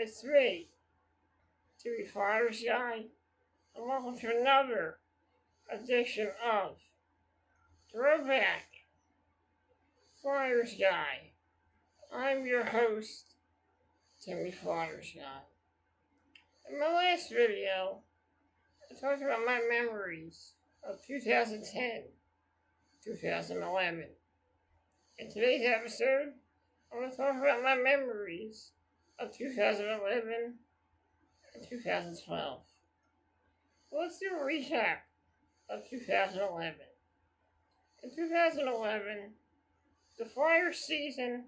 It's me, Flyersguy, and welcome to another edition of Throwback, Flyersguy. I'm your host, Flyersguy. In my last video, I talked about my memories of 2010, 2011. In today's episode, I'm going to talk about my memories of 2011 and 2012. Let's do a recap of 2011. In 2011, the Flyers season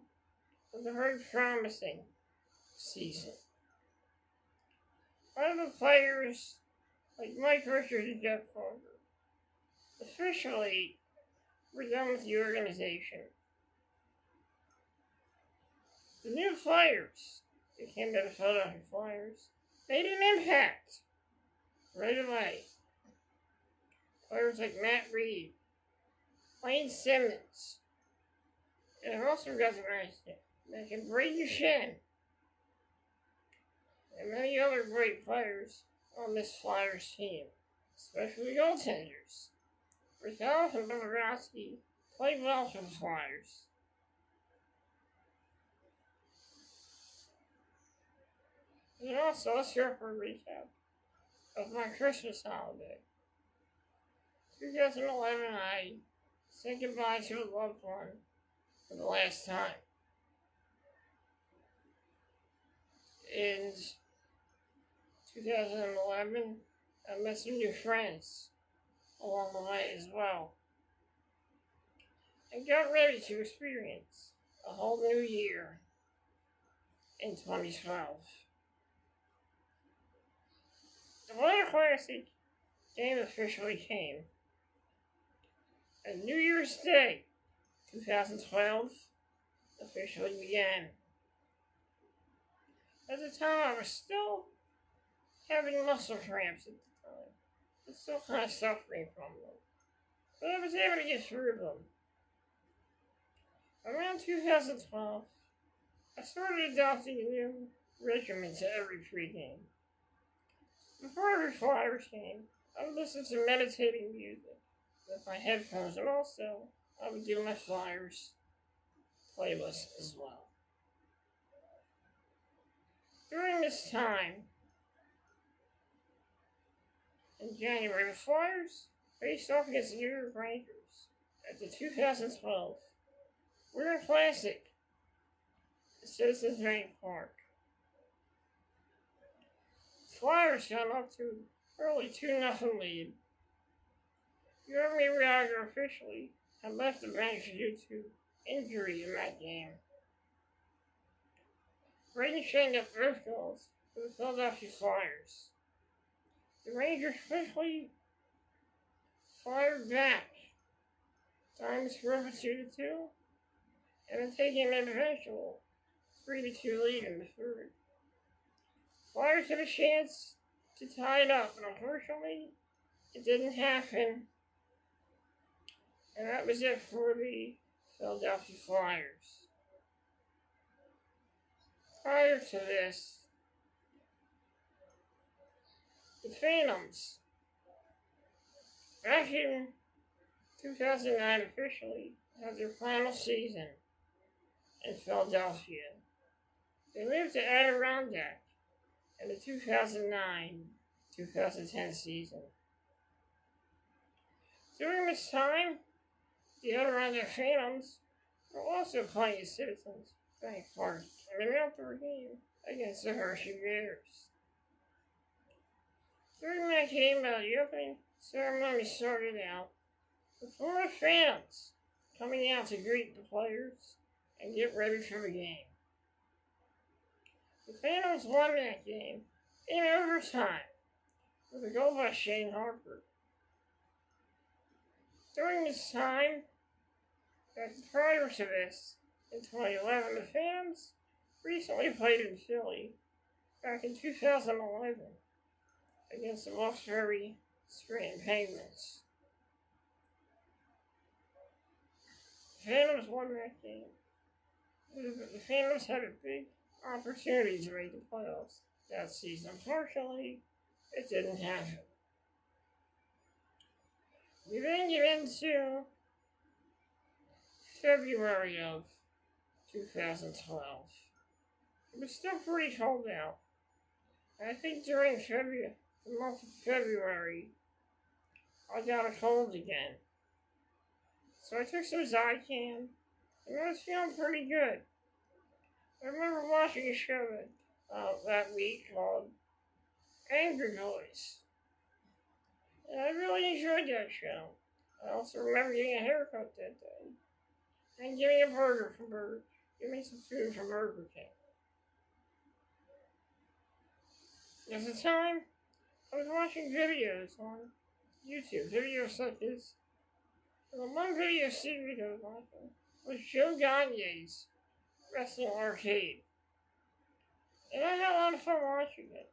was a very promising season. A lot of the players, like Mike Richards and Jeff Carter, officially were done with the organization. The new Flyers, that came to the Philadelphia Flyers, made an impact right away. Players like Matt Reed, Wayne Simmons, and I've also recognized that can Brady Shen, and many other great players on this Flyers team, especially goaltenders. Rickoff and Bobrovsky played well for the Flyers. And also, let's hear for a recap of my Christmas holiday. 2011, I said goodbye to a loved one for the last time. In 2011, I met some new friends along the way as well. And got ready to experience a whole new year in 2012. The Winter Classic game officially came. And New Year's Day, 2012, officially began. At the time, I was still having muscle cramps at the time. I was still kind of suffering from them. But I was able to get through them. Around 2012, I started adopting a new regimen to every pregame. Before every Flyers game, I would listen to meditating music with my headphones, and also I would do my Flyers playlist as well. During this time, in January, the Flyers faced off against the New York Rangers at the 2012 Winter Classic at Citizens Bank Park. The Flyers got up to an early 2-0 lead. Jeremy Gallagher officially had left the bench due to injury in that game. Brady Shen got both goals for the Philadelphia Flyers. The Rangers quickly fired back. Time to score for 2-2, and then taking an eventual 3-2 lead in the third. Flyers had a chance to tie it up, but unfortunately, it didn't happen. And that was it for the Philadelphia Flyers. Prior to this, the Phantoms, back in 2009 officially, had their final season in Philadelphia. They moved to Adirondack in the 2009-2010 season. During this time, the Adirondack Phantoms were also playing at Citizens Bank Park in an outdoor game against the Hershey Bears. During that game, the opening ceremony started out with former fans coming out to greet the players and get ready for the game. The Phantoms won that game in overtime with a goal by Shane Harper. During this time, prior to this, in 2011, the Phantoms recently played in Philly back in 2011 against the Wilkes-Barre Scranton Penguins. The Phantoms won that game. The Phantoms had a big opportunity to make the playoffs that season. Unfortunately, it didn't happen. We then get into February of 2012. It was still pretty cold out. And I think during the month of February, I got a cold again. So I took some Zycam, and I was feeling pretty good. I remember watching a show that week called Angry Boys. And I really enjoyed that show. I also remember getting a haircut that day. And getting a burger from getting some food from Burger King. At the time, I was watching videos on YouTube. Videos such as, the one video series I was watching was Joe Gagne's Wrestling Arcade. And I had a lot of fun watching it.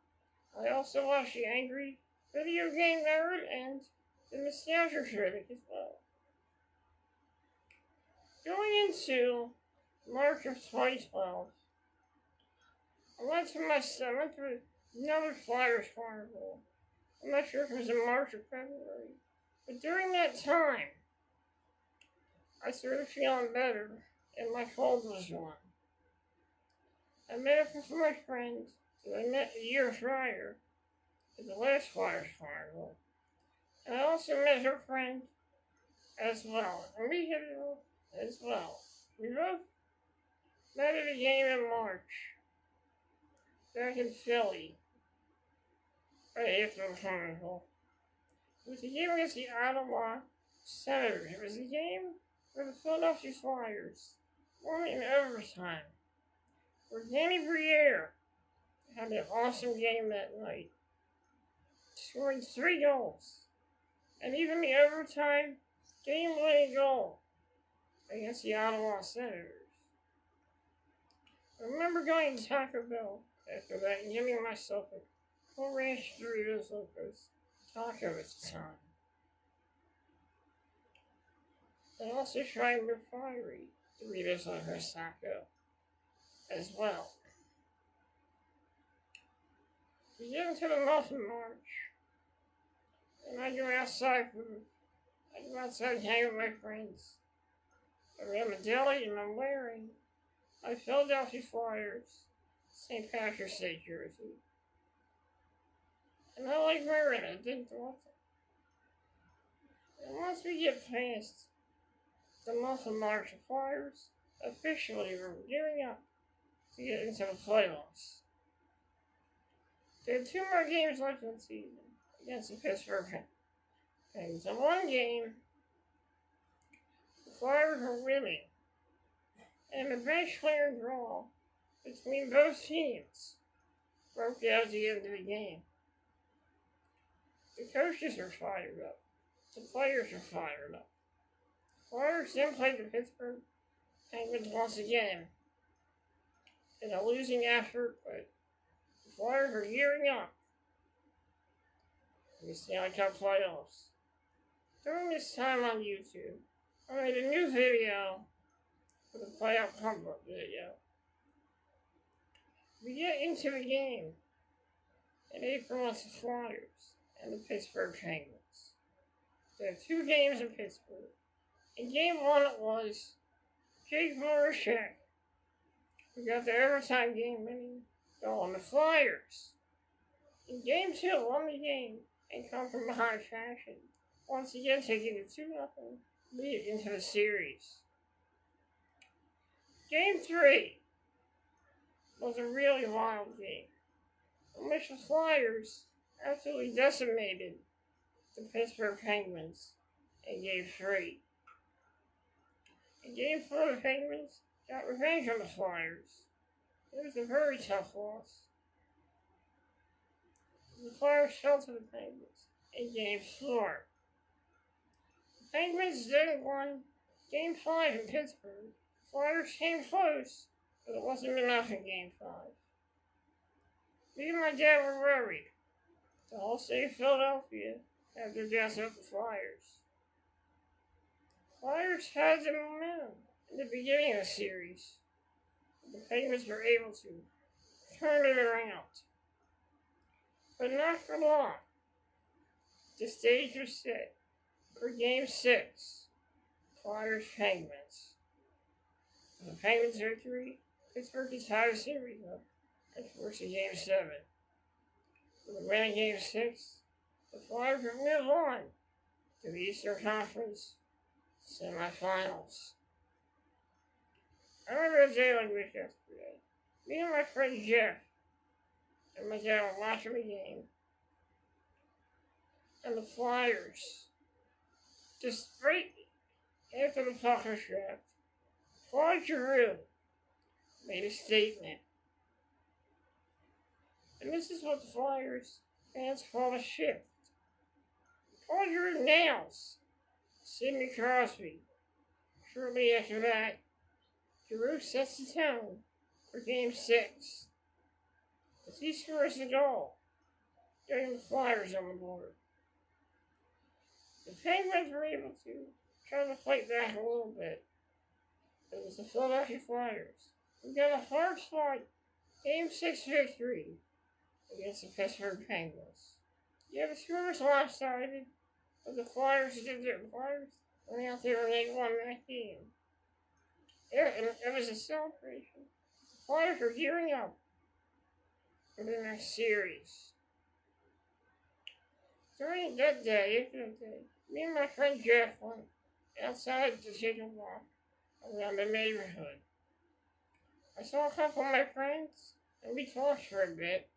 I also watched the Angry Video Game Nerd and the Nostalgia Critic as well. Going into March of 2012, I went to another Flyers Carnival. I'm not sure if it was in March or February. But during that time, I started feeling better, and my cold was gone. I met up with my friends that I met a year prior at the last Flyers Carnival. And I also met her friend as well, and we hit it off as well. We both met at a game in March, back in Philly, right after the Carnival. It was a game against the Ottawa Senators. It was a game where the Philadelphia Flyers won in overtime, where Danny Briere had an awesome game that night, scoring 3 goals, and even the overtime game-winning goal against the Ottawa Senators. I remember going to Taco Bell after that and giving myself a Cool Ranch Doritos Locos taco at the time. I also tried Refinery Doritos Locos taco as well. We get into the month of March, and I go outside and hang with my friends. I'm in the deli and I'm wearing my Philadelphia Flyers St. Patrick's Day jersey. And I like wearing it, didn't want it. And once we get past the month of March, the Flyers officially were gearing up to get into the playoffs. They had 2 more games left in the season against the Pittsburgh Penguins. In one game, the Flyers were winning, and a bench clearing draw between both teams broke out at the end of the game. The coaches were fired up. The players were fired up. The Flyers then played the Pittsburgh Penguins once again in a losing effort, but the Flyers are gearing up for the Stanley Cup playoffs. During this time on YouTube, I made a new video for the playoff pump-up video. We get into the game in April with the Flyers and the Pittsburgh Penguins. There are 2 games in Pittsburgh. In game 1 it was Jake Voracek, who got the overtime game-winning goal on the Flyers. In game 2, won the game and come from behind fashion, once again taking a 2-0 lead into the series. Game 3 was a really wild game, in which the Flyers absolutely decimated the Pittsburgh Penguins in Game 3. In Game 4, the Penguins got revenge on the Flyers. It was a very tough loss. The Flyers fell to the Penguins in Game 4. The Penguins then won Game 5 in Pittsburgh. The Flyers came close, but it wasn't enough in Game 5. Me and my dad were worried. The whole state of Philadelphia had their doubts about the Flyers. Flyers had the momentum in the beginning of the series, but the Penguins were able to turn it around, but not for long. The stage was set for Game 6, Flyers Penguins. The Penguins are 3, Pittsburgh is tied a series up and forced to Game 7. With a win in Game 6, the Flyers will move on to the Eastern Conference semifinals. I remember a day like this yesterday. Me and my friend Jeff and my dad were watching the game, and the Flyers, just right after the puck was dropped, Claude Giroux made a statement. And this is what the Flyers fans call a shift. Claude Giroux nails Sidney Crosby. Shortly after that, Giroux sets the tone for Game 6 as he scores the goal, getting the Flyers on the board. The Penguins were able to try to fight back a little bit. It was the Philadelphia Flyers who got a hard-fought Game 6 victory against the Pittsburgh Penguins. Yeah, the score was lopsided, but the Flyers did their Flyers went out there and they won that game. It was a celebration. The Flyers were gearing up for the next series. During that day, me and my friend Jeff went outside to take a walk around the neighborhood. I saw a couple of my friends, and we talked for a bit.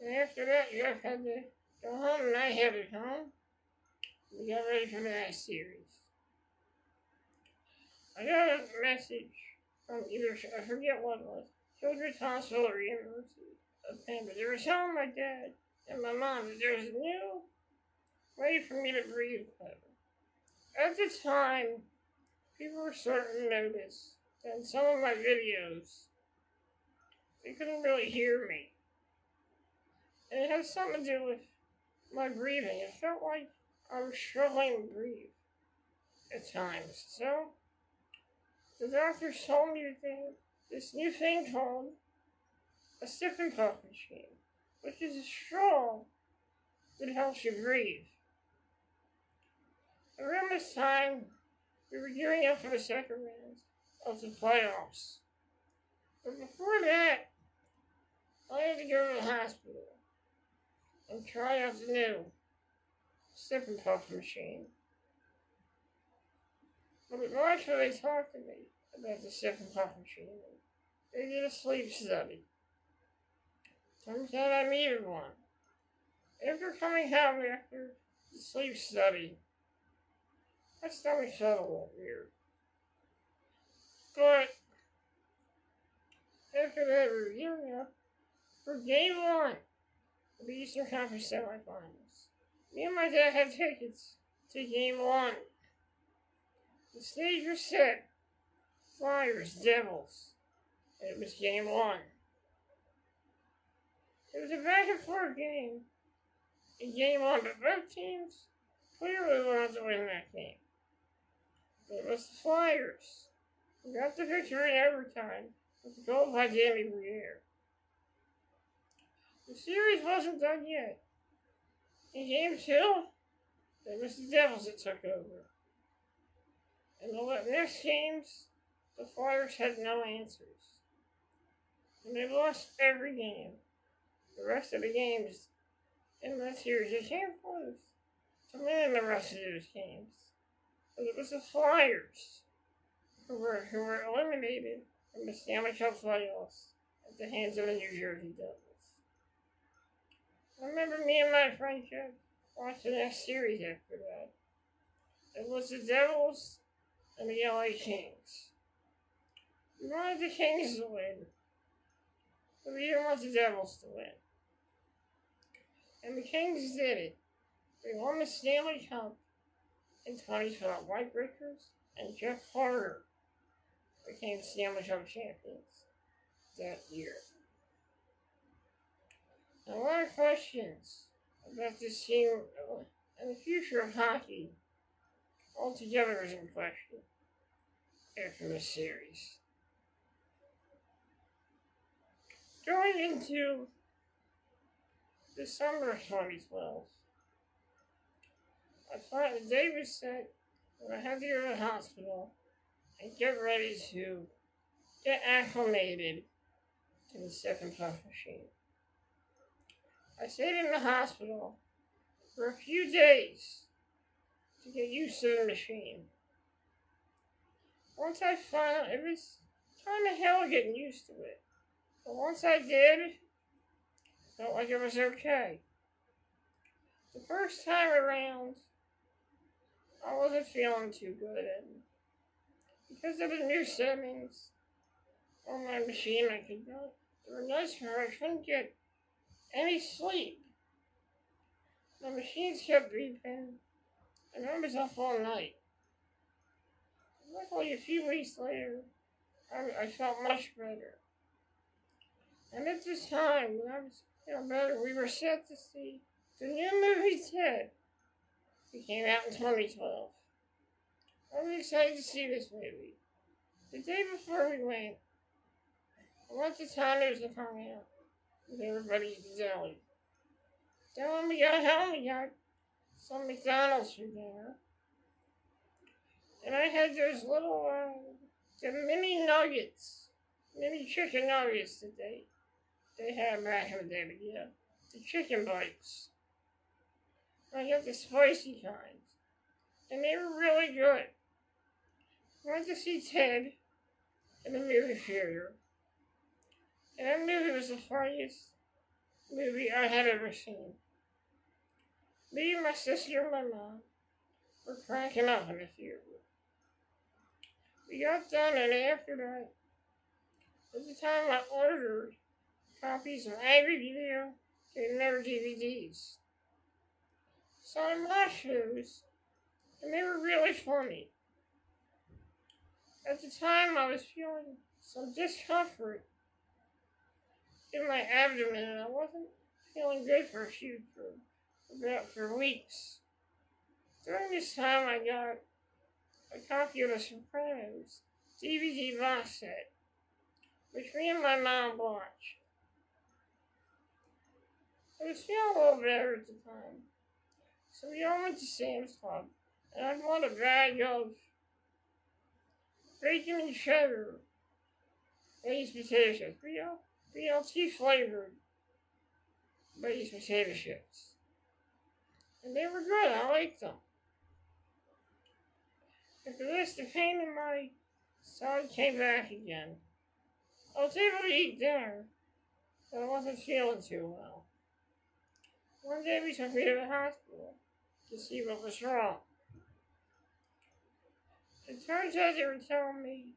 And after that, Jeff had to go home, and I headed home. We got ready for the next series. I got a message from either, I forget what it was, Children's Hospital or University of Penn, but they were telling my dad and my mom that there was a new way for me to breathe better. At the time, people were starting to notice that in some of my videos, they couldn't really hear me. And it had something to do with my breathing. It felt like I was struggling to breathe at times. So, the doctors told me that they had this new thing called a sip and puff machine, which is a straw that helps you breathe. Around this time, we were gearing up for the second round of the playoffs. But before that, I had to go to the hospital and try out the new sip and puff machine. But at Marshall, they talked to me about the sip and puff machine. They did a sleep study. Turns out I needed one. After coming home after the sleep study, my stomach felt a little weird. But after that, we were gearing up for Game 1 of the Eastern Conference semifinals. Me and my dad had tickets to Game 1. The stage was set. Flyers, Devils. And it was Game 1. It was a back-and-forth game in Game 1, but both teams clearly wanted to win that game. But it was the Flyers who got the victory in overtime with a goal by Jamie Briere. The series wasn't done yet. In Game 2, it was the Devils that took over. In the next games, the Flyers had no answers. And they lost every game. The rest of the games in that series, they came close to winning the rest of those games. But it was the Flyers who were eliminated from the Stanley Cup playoffs at the hands of the New Jersey Devils. I remember me and my friend Jeff watched the next series after that. It was the Devils and the LA Kings. We wanted the Kings to win, but we didn't want the Devils to win. And the Kings did it. They won the Stanley Cup in 2012. Mike Richards and Jeff Carter became Stanley Cup champions that year. A lot of questions about this team and the future of hockey altogether is in question after this series. Going into the summer of 2012, I thought the day was set when I had to go to the hospital and get ready to get acclimated to the second puff machine. I stayed in the hospital for a few days to get used to the machine. Once I found it was kind of hell getting used to it. But once I did, I felt like it was okay. The first time around, I wasn't feeling too good, and because of the new settings on my machine, there were nights where I couldn't get any sleep. My machines kept beeping, and I was up all night. Luckily, a few weeks later, I felt much better. And at this time, when I was feeling better, we were set to see the new movie Ted. It came out in 2012. I was excited to see this movie. The day before we went, I went to Tanner's to hang out with everybody at the deli. Then when we got home, we got some McDonald's for dinner. And I had those little, the mini nuggets, mini chicken nuggets that they had back in the day, but yeah, the chicken bites. I got the spicy kinds, and they were really good. I went to see Ted in the movie theater, and that movie was the funniest movie I had ever seen. Me and my sister and my mom were cracking up in the theater. We got done, and after that, at the time I ordered copies of Angry Video and their DVDs. So I watched those, and they were really funny. At the time, I was feeling some discomfort in my abdomen, and I wasn't feeling good for for weeks. During this time, I got a copy of The Sopranos DVD box set, which me and my mom watched. I was feeling a little better at the time, so we all went to Sam's Club, and I bought a bag of bacon and cheddar Lay's potato chips, BLT flavored Lay's potato chips. And they were good, I liked them. After this, the pain in my side came back again. I was able to eat dinner, but I wasn't feeling too well. One day we took me to the hospital to see what was wrong. It turns out they were telling me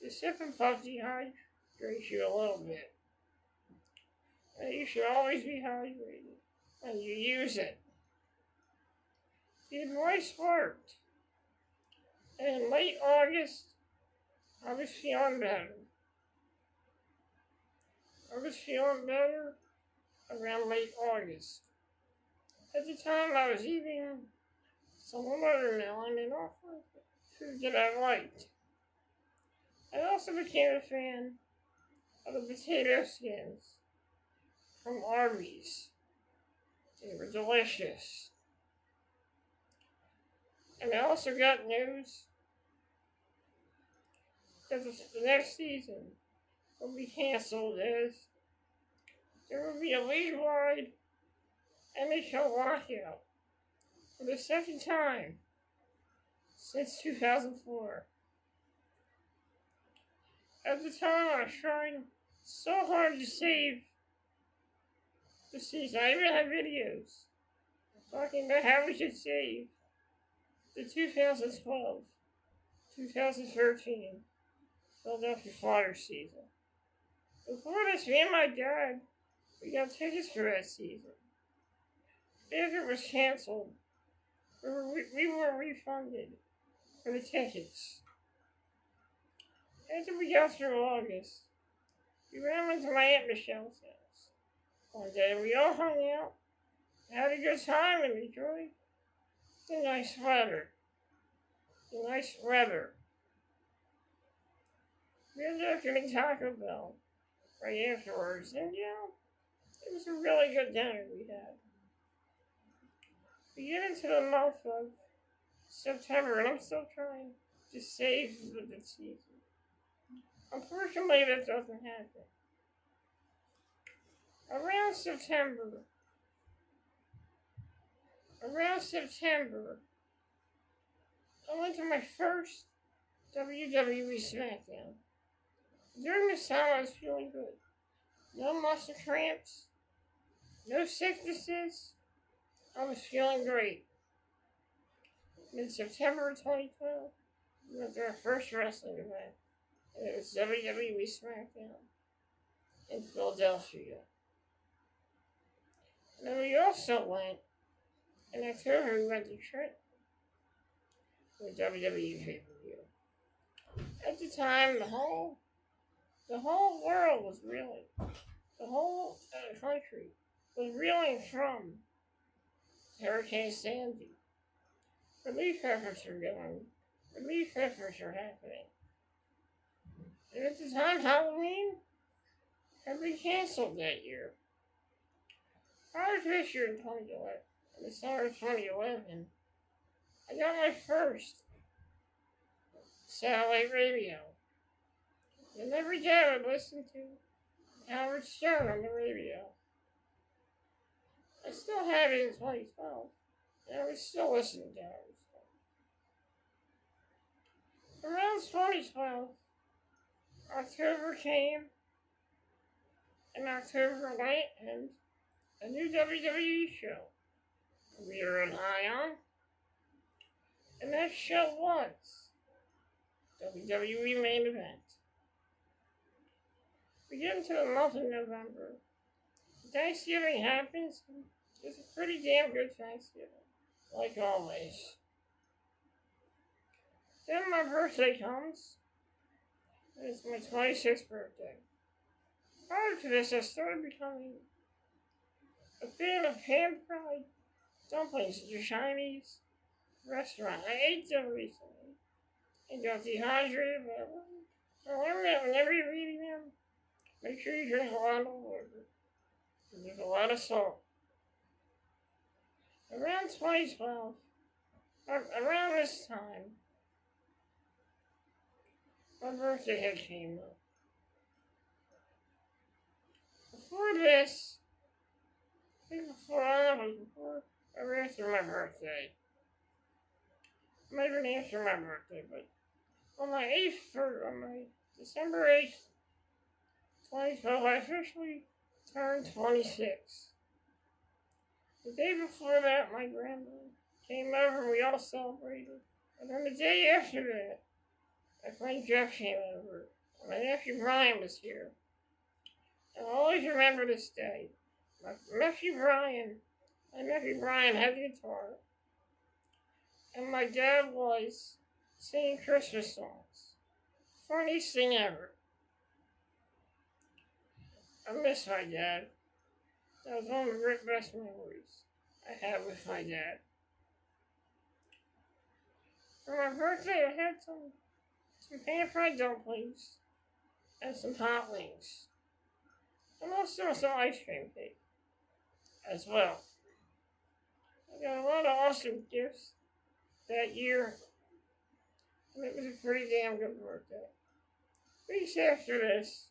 the sip and puff dehydrates you a little bit. And you should always be hydrated when you use it. The advice worked. And in late August, I was feeling better. I was feeling better around late August. At the time, I was eating some watermelon and all sorts of food that I liked. I also became a fan of the potato skins from Arby's. They were delicious. And I also got news that the next season will be canceled as there will be a league-wide NHL lockout for the second time since 2004. At the time, I was trying so hard to save the season. I even had videos talking about how we should save the 2012-2013 Philadelphia Flyers season. Before this, me and my dad, we got tickets for that season. After it was canceled, we were refunded for the tickets. After we got through August, we ran into my Aunt Michelle's house one day. We all hung out, had a good time, and enjoyed the nice weather. We ended up getting Taco Bell right afterwards. And, it was a really good dinner we had. We get into the month of September, and I'm still trying to save the season. Unfortunately, that doesn't happen. Around September, I went to my first WWE SmackDown. During this time, I was feeling good. No muscle cramps, no sicknesses. I was feeling great. In September of 2012, we went to our first wrestling event, and it was WWE SmackDown in Philadelphia. And then we also went, in October, we went to Trent for a WWE pay-per-view. At the time, the whole world was reeling. The whole country was reeling from Hurricane Sandy. Relief efforts are going. Relief efforts are happening. And at the time, Halloween had been canceled that year. Prior to this year in 2011, in the summer of 2011, I got my first satellite radio. And every day I would listen to Howard Stern on the radio. I still have it in 2012, and I was still listening to Howard Stern. Around 2012, October came, and October night, and a new WWE show we were on high on, and that show was WWE Main Event. We get into the month of November. Thanksgiving happens. It's a pretty damn good Thanksgiving, like always. Then my birthday comes. It's my 26th birthday. Prior to this, I started becoming a fan of pan-fried dumplings at your Chinese restaurant. I ate them recently and got dehydrated, but I learned that whenever you're eating them, make sure you drink a lot of water. There's a lot of salt. Around 2012, around this time, my birthday had came up. Before this, I think before or after my birthday. Maybe after my birthday, but on my December 8th, 2012, I officially turned 26. The day before that, my grandma came over and we all celebrated. And then the day after that, my friend Jeff came over. And my nephew Brian was here. And I'll always remember this day. My nephew Brian had the guitar. And my dad was singing Christmas songs. Funniest thing ever. I miss my dad. That was one of the best memories I had with my dad. For my birthday, I had some pan-fried dumplings and some hot wings. And also some ice cream cake as well. I got a lot of awesome gifts that year, and it was a pretty damn good birthday. Weeks after this,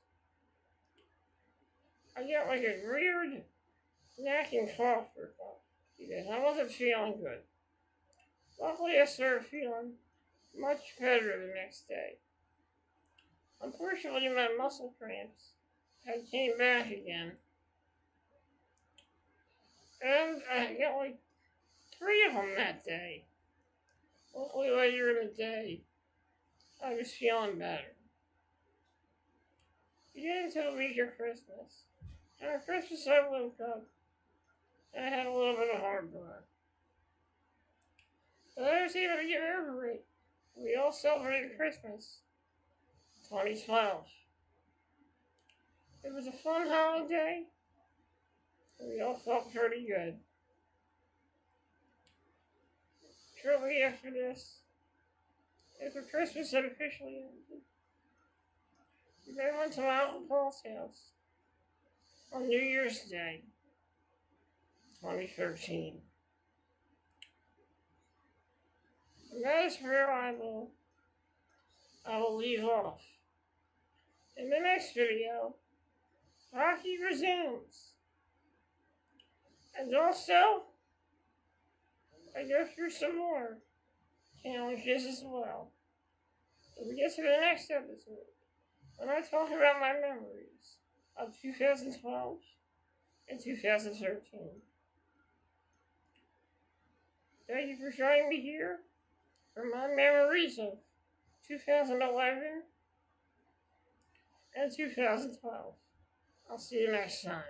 I got like a weird nagging cough because I wasn't feeling good. Luckily, I started feeling much better the next day. Unfortunately, my muscle cramps had came back again. And I got like 3 of them that day. Luckily, later in the day, I was feeling better. We get into the week of Christmas. And on Christmas, I woke up and I had a little bit of heartburn. But I was able to get over it. We all celebrated Christmas 2012. It was a fun holiday. And we all felt pretty good. Shortly after this, after Christmas had officially ended, we then went to my Uncle Paul's house on New Year's Day, 2013. And that is where I will leave off. In the next video, hockey resumes. And also, I go through some more challenges as well. When we get to the next episode, when I talk about my memories of 2012 and 2013. Thank you for joining me here for my memories of 2011 and 2012. I'll see you next time.